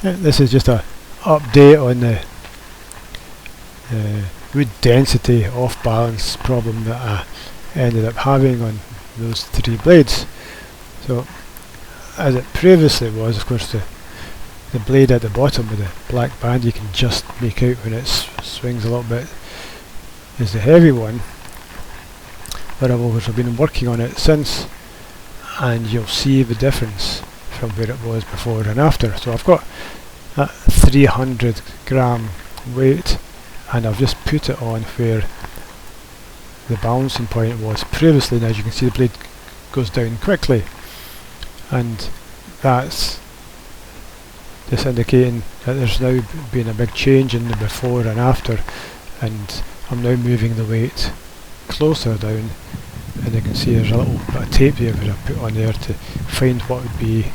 This is just a update on the wood density off balance problem that I ended up having on those 3 blades. So as it previously was, of course, the blade at the bottom with the black band you can just make out when it swings a little bit is the heavy one, but I've been working on it since, and you'll see the difference from where it was before and after. So I've got that 300 gram weight, and I've just put it on where the balancing point was previously, and as you can see the blade goes down quickly, and that's just indicating that there's now been a big change in the before and after, and I'm now moving the weight closer down, and you can see there's a little bit of tape there which I put on there to find what would be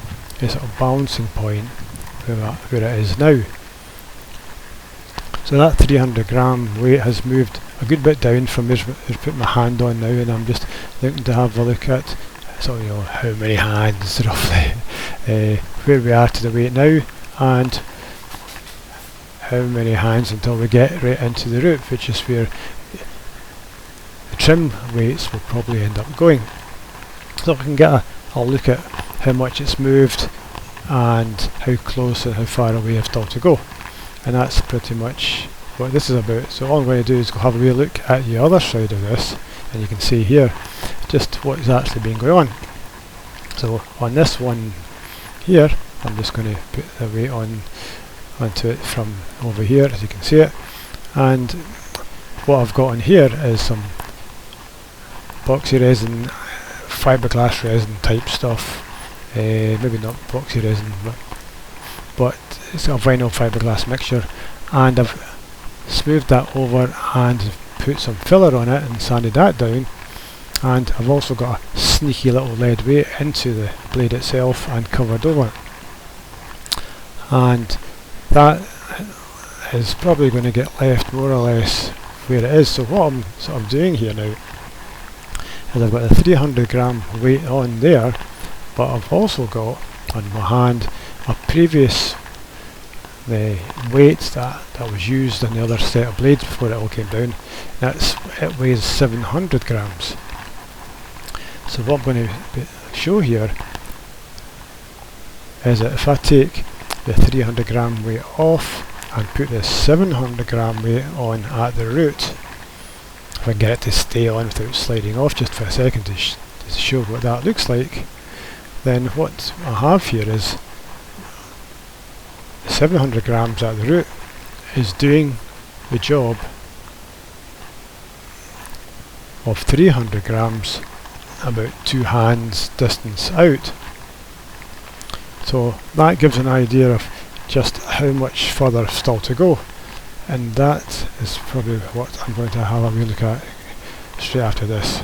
a sort of balancing point where it is now. So that 300 gram weight has moved a good bit down from where I put my hand on now, and I'm just looking to have a look at how many hands roughly, where we are to the weight now, and how many hands until we get right into the root, which is where the trim weights will probably end up going. So we can get a look at how much it's moved and how close and how far away I've still to go, and that's pretty much what this is about. So all I'm going to do is go have a wee look at the other side of this, and you can see here just what's actually been going on. So on this one here, I'm just going to put the weight onto it from over here, as you can see it, and what I've got on here is some epoxy resin, fibreglass resin type stuff, maybe not epoxy resin, but it's a vinyl fibreglass mixture, and I've smoothed that over and put some filler on it and sanded that down, and I've also got a sneaky little lead weight into the blade itself and covered over it, and that is probably going to get left more or less where it is. So what I'm sort of doing here now is I've got the 300 gram weight on there, but I've also got on my hand a previous weight that was used on the other set of blades before it all came down. It weighs 700 grams. So what I'm going to show here is that if I take the 300 gram weight off and put the 700 gram weight on at the root, if I can get it to stay on without sliding off just for a second to show what that looks like, then what I have here is 700 grams at the root is doing the job of 300 grams about 2 hands distance out. So that gives an idea of just how much further still to go, and that is probably what I'm going to have a wee look at straight after this.